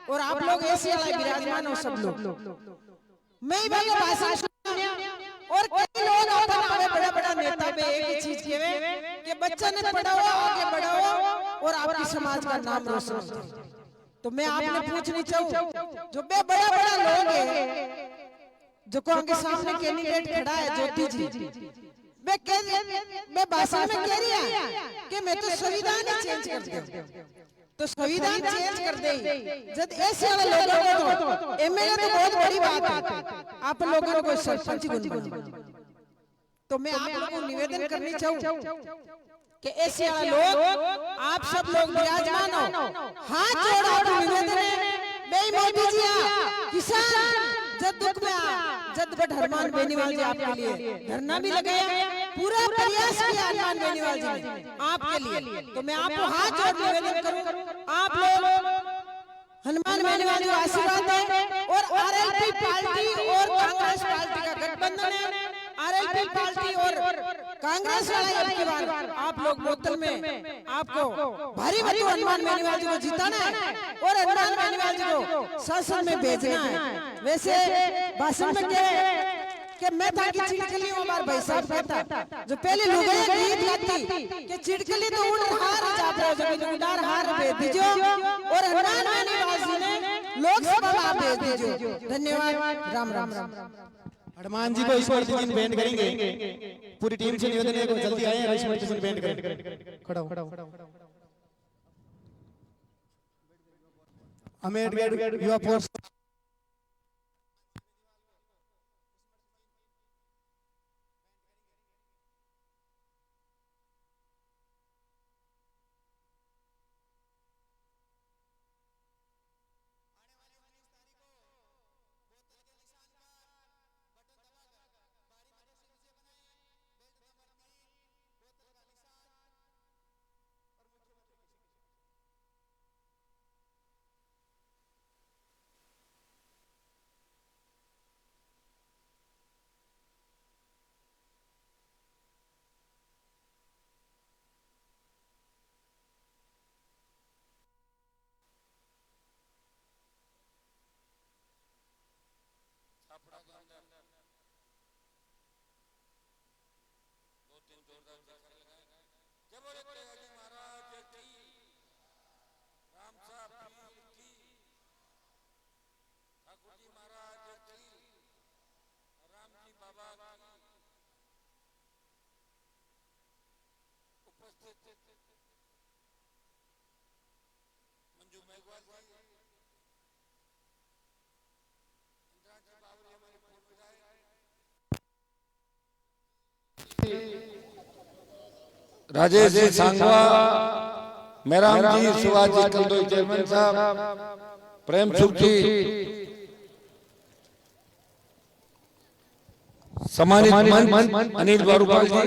और आप लोग ऐसे वाला विराजमान हो सब लोग। मैं ही वाला भाषण सुनिया और कई लोग अपन आवे बड़ा बड़ा नेता पे एक ही चीज कहवे कि बच्चा ने पढ़ाओ आगे बढ़ाओ और आपकी समाज का नाम रोशन करो। तो मैं आपने पूछनी चाहूं जो बे बड़ा बड़ा लोग है जो को आगे सामने कैंडिडेट खड़ा है ज्योति जी, मैं भाषण में कह रही है कि मैं तो संविधान ही चेंज कर दूं। तो संविधान चेंज कर दे जब ऐसे वाले लोगों को तो एमएलए तो बहुत बड़ी बात है, आप लोगों को सरपंच गुण। तो मैं आप लोगों को निवेदन करनी चाहूं कि ऐसे वाले लोग आप सब लोग विराजमान हो, हाथ जोड़ो और निवेदन है बे मोदी जी किसान जब दुख में जब बट हनुमान बेनीवाल जी आपके लिए धरना भी लगाया, पूरा प्रयास किया हनुमान बेनीवाल जी ने आपके लिए। तो मैं आपको हाथ जोड़ निवेदन करूं आप लोग हनुमान बेनीवाल जी आशीर्वाद दें और आरएलपी पार्टी और कांग्रेस पार्टी का गठबंधन है। आरएलपी पार्टी और कांग्रेस वाला अब की बार आप लोग बोतल में आपको भारी भारी हनुमान बेनीवाल जी को जिताना है और हनुमान बेनीवाल जी को संसद में भेजना है। वैसे भाषण में कि मैं था कि चिड़कली हमारे भाई साहब कहता जो पहले लुगाई गीत गाती कि चिड़कली तो उड़ हार जात रहो जब उड़ार हार भेज दीजो और हनुमान बेनीवाल जी ने लोकसभा में भेज दीजो। धन्यवाद। राम राम। हनुमान जी को इस बार दिन बैंड करेंगे, पूरी टीम से निवेदन है कि जल्दी आए और इस बार दिन बैंड करें। खड़ा हो। अमेरिका युवा फोर्स मंजू मेघवाल राजेश जी सांगवा, मेराम जी, सुभाष जी कलदोई चेयरमैन साहब, प्रेम सुख जी, सम्मानित मंच अनिल बारूपाल जी,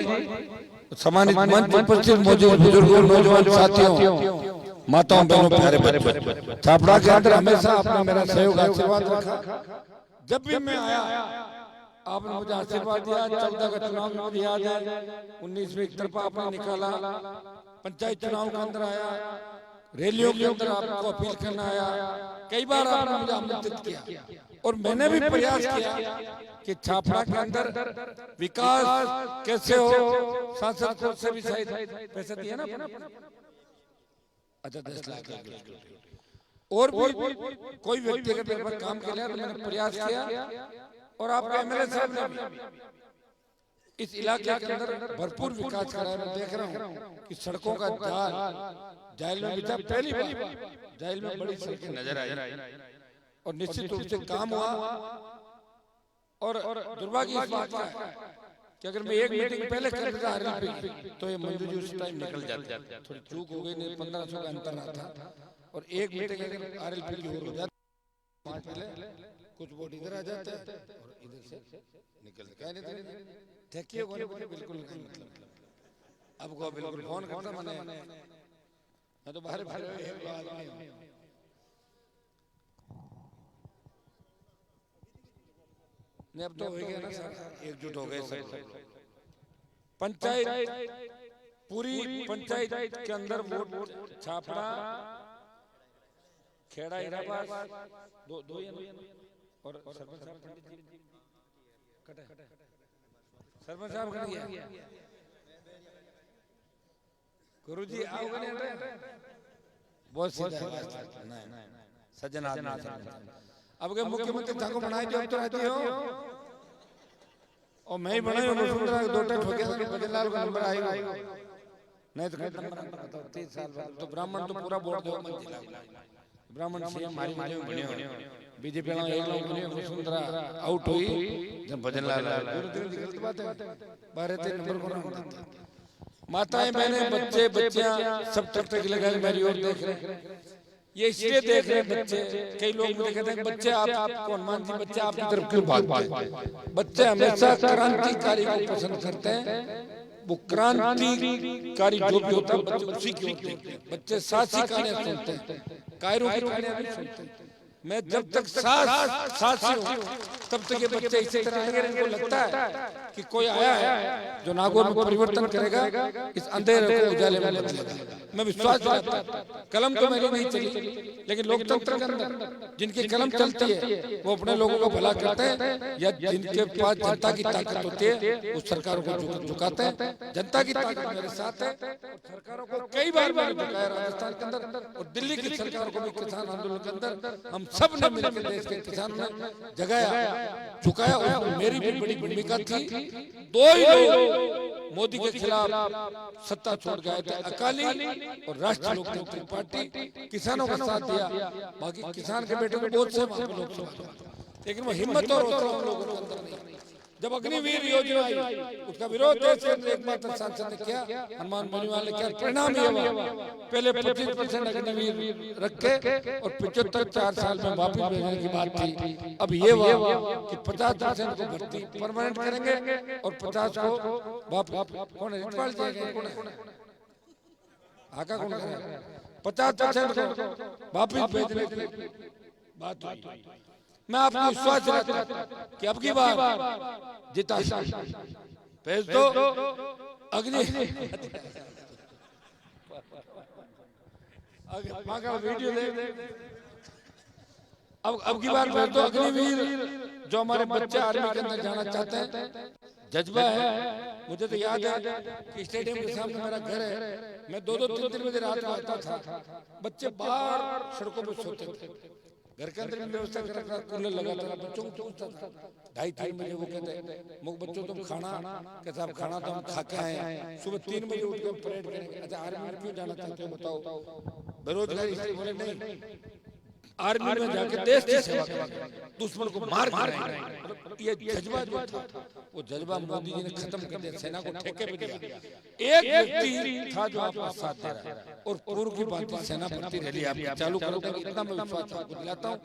सम्मानित मंच उपस्थित मौजूद बुजुर्गों नौजवान साथियों माताओं बहनों प्यारे बच्चों, छापड़ा के अंदर हमेशा आपने मेरा सहयोग आशीर्वाद रखा। जब भी मैं आया आपने मुझे आशीर्वाद दिया। 14 का चुनाव मुझे याद है, 19 में एक तरफा आपने निकाला, पंचायत चुनाव के अंदर आया, रैलियों के अंदर आपको अपील करना आया, कई बार आपने मुझे आमंत्रित किया और मैंने भी प्रयास किया कि छापड़ा के अंदर विकास कैसे हो। सांसद कोष से भी शायद पैसा दिया ना, अच्छा 10 लाख और भी कोई व्यक्ति अगर मेरे पर काम कर लिया तो मैंने प्रयास किया और आपके एमएलए साहब ने इस इलाके के अंदर भरपूर विकास कराया। मैं देख रहा हूँ कि सड़कों का जाल में बिछा, पहली बार जाल में बड़ी सड़कें नजर आई और निश्चित रूप से काम हुआ। और दुर्भाग्य इस बात का है कि अगर मैं एक मीटिंग पहले कर देता आरएलपी तो ये मंजू जी उस टाइम निकल जाते, थोड़ी चूक हो गई, नहीं 1500 का अंतर आता और एक मीटिंग अगर आरएलपी की हो जाती पहले कुछ वोट इधर आ जाते और इधर से निकल देखिए बिल्कुल नहीं, मतलब अब को बिल्कुल फोन करता मैं तो बाहर बाहर नहीं, अब तो हो गया ना सर, एकजुट हो गए सब। पंचायत पूरी पंचायत के अंदर वोट छापड़ा खेड़ा इराबाद दो ही हैं। और सरपंच साहब पंडित जी कटे सरपंच साहब कट गया गुरुजी आओगे नहीं बहुत सीधा नहीं सज्जन आदमी। अब के मुख्यमंत्री था को बनाए जो तो रहती हो और मैं ही बनाई हूं वसुंधरा के दो टाइम ठोके भजनलाल का नंबर आएगा नहीं तो नंबर बताओ 30 साल बाद तो ब्राह्मण तो पूरा वोट दो मंजिला ब्राह्मण सीएम हमारी बने हो बीजेपी वाला एक लोग बने वसुंधरा आउट हुई जब भजनलाल गलत बात है 12 नंबर को माताएं बहनें बच्चे बच्चियां सब टकटक लगा मेरी ओर देख रहे हैं। ये इसलिए देख रहे हैं बच्चे कई लोग मुझे कहते हैं बच्चे आपको हनुमान जी बच्चे आपकी तरफ क्यों भागते हैं। बच्चे हमेशा क्रांतिकारी को पसंद करते हैं। वो क्रांतिकारी जो भी होता है बच्चे उसी की होते हैं। बच्चे साहसी कहानियां सुनते हैं कायरों की कहानियां भी सुनते हैं। मैं जब तक साहसी हूं तब तक ये बच्चे इसी तरह लगे इनको लगता है कि कोई आया है जो नागौर में परिवर्तन करेगा इस अंधेरे को उजाले में बदलेगा। मैं विश्वास करता हूं कलम तो मेरी नहीं चली लेकिन लोकतंत्र के अंदर जिनकी कलम चलती है वो अपने लोगों को भला करते हैं या जिनके पास जनता की ताकत होती है उस सरकारों को झुकाते हैं। जनता की ताकत मेरे साथ है और सरकारों को कई बार मैंने झुकाया राजस्थान के अंदर और दिल्ली की सरकार को भी किसान आंदोलन के अंदर हम सब ने मिलकर देश के किसान ने जगाया झुकाया और मेरी भी बड़ी भूमिका थी। दो ही लोग मोदी के खिलाफ सत्ता छोड़ गए थे अकाली और राष्ट्रीय लोकतांत्रिक पार्टी किसानों का साथ दिया। बाकी किसान के बेटे को बहुत से वहां पे लोग लेकिन वो हिम्मत और हौसला हम लोगों के अंदर नहीं। जब अग्निवीर योजना आई उसका विरोध देश के एकमात्र सांसद ने किया हनुमान बेनीवाल ने किया। परिणाम ये हुआ पहले 25% अग्निवीर रखे और 75 4 साल में वापस भेजने की बात थी। अब ये हुआ कि 50% को भर्ती परमानेंट करेंगे और 50 को वापस कौन है रिटवाल जाएगा कौन है आका कौन करेगा 50% को वापस भेजने की बात हुई। मैं आपको विश्वास दिलाता हूं कि अब की बार जिता भेज दो अग्नि का वीडियो देख अब की बार भेज दो अग्निवीर जो हमारे बच्चे आर्मी के अंदर जाना चाहते हैं। जज्बा है मुझे तो याद है कि स्टेडियम के सामने मेरा घर है मैं 2-3 बजे रात में आता था बच्चे बाहर सड़कों पर सोते थे। घर के अंदर भी व्यवस्था कर रखा कूलर लगा था बच्चों को पूछता था 2:30-3 बजे वो कहते मुख बच्चों तुम खाना कहते साहब खाना तो हम खा के आए सुबह 3 बजे उठ के परेड करेंगे। अच्छा आर्मी में क्यों जाना चाहते हो बताओ बेरोजगारी इसलिए बोले नहीं आर्मी में जाके देश की सेवा करेंगे दुश्मन को मार गिराएंगे। ये जज्बा जो था वो जज्बा मोदी जी ने खत्म कर दिया सेना को ठेके पे दिया। एक व्यक्ति था जो आपका साथ दे रहा है और पूर्व की बात सेना भर्ती रैली आप चालू करोगे इतना मैं विश्वास आपको दिलाता हूं।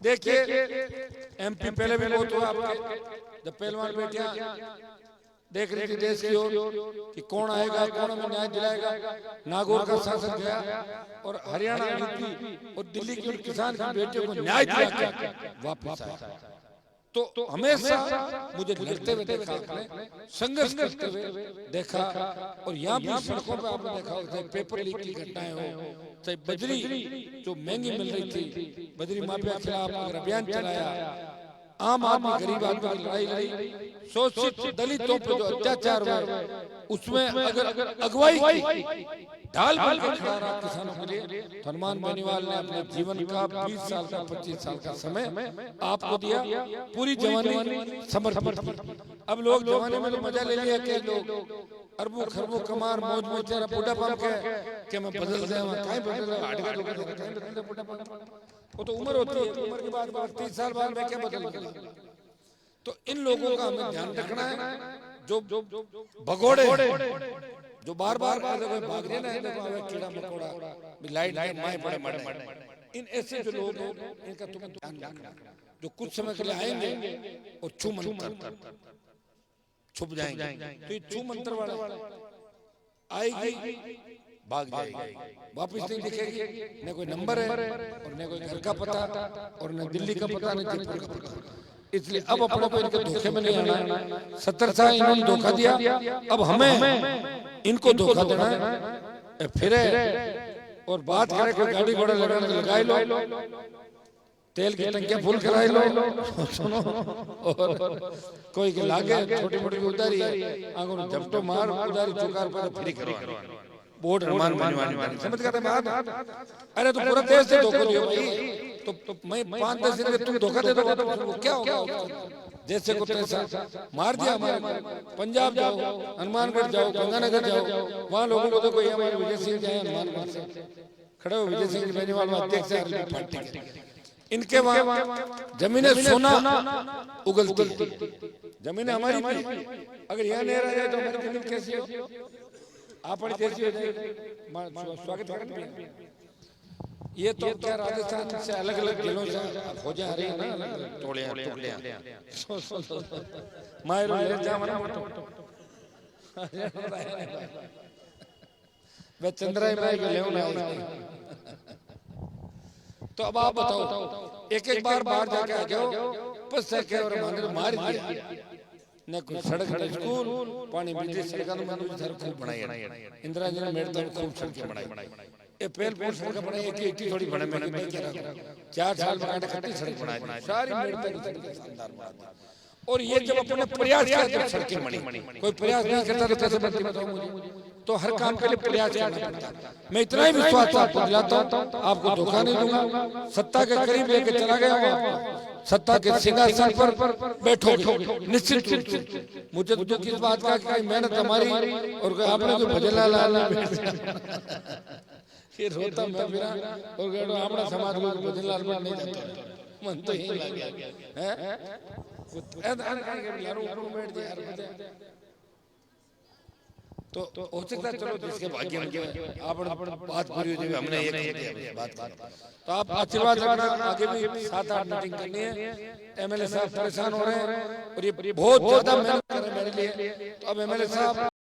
देखिए एमपी पहले भी बहुत हुआ आपके जब पहलवान बेटियां देख रही थी देश की ओर कि कौन आएगा कौन हमें न्याय दिलाएगा। नागौर का शासक गया और हरियाणा यूपी और दिल्ली की किसान की बेटियों को न्याय दिला वापस आया। तो हमेशा मुझे लड़ते हुए देखा आपने संघर्ष करते हुए देखा और यहाँ भी सड़कों पे आपने देखा चाहे पेपर लीक की घटनाएं हो चाहे बजरी जो महंगी मिल रही थी बजरी माफिया के खिलाफ अगर अभियान चलाया आम आदमी गरीब आदमी की लड़ाई लड़ी शोषित दलितों पर जो अत्याचार हुए उसमें अगर अगुवाई की ढाल बन के खड़ा रहा किसानों के लिए तो हनुमान बेनीवाल ने अपने जीवन का 20 साल का 25 साल का समय आपको दिया पूरी जवानी समर्पित की। अब लोग जवानी में तो मजा ले लिया कि लोग अरबों खरबों कमार मौज में तेरा बुढ़ा पाम के मैं बदल दे काहे बदल हटका लोग बुढ़ा पाम वो तो उम्र होती है उम्र के बाद 30 साल बाद मैं क्या बदल दूंगा। तो इन लोगों का हमें ध्यान रखना है जो भगोड़े जो बार बार भाग रहे ना कीड़ा मकोड़ा लाइट माए पड़े मरे इन ऐसे जो लोग हैं इनका तुम्हें ध्यान रखना जो कुछ समय के लिए आएंगे और छू मंत्र छुप जाएंगे। तो ये छू मंत्र वाला आएगी भाग जाएगी वापिस नहीं दिखेगी न कोई नंबर है और न कोई घर का पता और न दिल्ली का पता न जयपुर का पता। इसलिए अब अपने को इनके धोखे में नहीं आना है। 70 साल इन्होंने धोखा दिया अब हमें इनको धोखा देना है। फिर और बात करें कोई गाड़ी घोड़ा लगाने तो लगाई लो, तेल की टंकियां फुल कराई लो, सुनो, और कोई के लागे छोटी मोटी उधारी आंगों में झपटो मार उधारी चुकार पर फ्री करो, बोर्ड रमान बनवानी, समझ गए बात? अरे तो पूरा देश से धोखा दियो भाई, तो मैं 5-10 दिन में तुम धोखा दे दो तो वो क्या होगा? जैसे को तैसा मार दिया हमारे, पंजाब जाओ, हनुमानगढ़ जाओ, गंगानगर जाओ, वहाँ लोगों को तो कोई हमारे विजय सिंह जाए हनुमानगढ़ से खड़े हो, विजय सिंह बेनीवाल अध्यक्ष है पार्टी के, इनके वहाँ जमीनें सोना उगलती है, जमीनें हमारी भी, अगर यहाँ नहीं रह जाए तो हमारी जमीन कैसी हो? आप कैसी हो जाएगी? स्वागत करें। ये तो क्या राजस्थान से अलग अलग जिलों से फौजें आ रही है ना, टोलियां टुकड़ियां, मायरो ले जा मना वे चंद्राई भाई के लेवन आए। तो अब आप बताओ, एक बार बाहर जाके आ जाओ, बस के और मंदिर मार दिया न, कोई सड़क न स्कूल पानी बिजली सड़कों में मंदिर खूब बनाई, इंदिरा जी ने मेरे तो खूब सड़कें बनाई, ये पेल पोल सड़क बनाई, एक इट्टी थोड़ी बने में 4 साल बनाने खट्टी सड़क बनाई, सारी मेरे पे शानदार बना। और ये जब अपने प्रयास किया सड़कें बनी, कोई प्रयास नहीं करता तो कैसे बनती बताओ मुझे? तो हर काम के लिए प्रयास करना पड़ता है। मैं इतना ही विश्वास आपको दिलाता हूँ, आपको धोखा नहीं दूंगा, सत्ता के करीब लेके चला गया हूँ, सत्ता के सिंहासन पर बैठोगे निश्चित रूप से। मुझे तो दुख इस बात का कि मेहनत हमारी और आपने कोई भजन लाल ये रोता मैं मेरा और गड़ो आपना समाज को भजन लाल में नहीं जाता, मन तो यही लग गया है यार ऊपर बैठ जा यार। तो हो सकता है चलो जिसके भाग्य में आप बात पूरी हो जाए, हमने एक बात तो आप आशीर्वाद रखना, आगे भी 7-8 मीटिंग करनी है। एमएलए साहब परेशान हो रहे हैं और ये बहुत ज्यादा मेहनत कर रहे हैं मेरे लिए, तो अब एमएलए साहब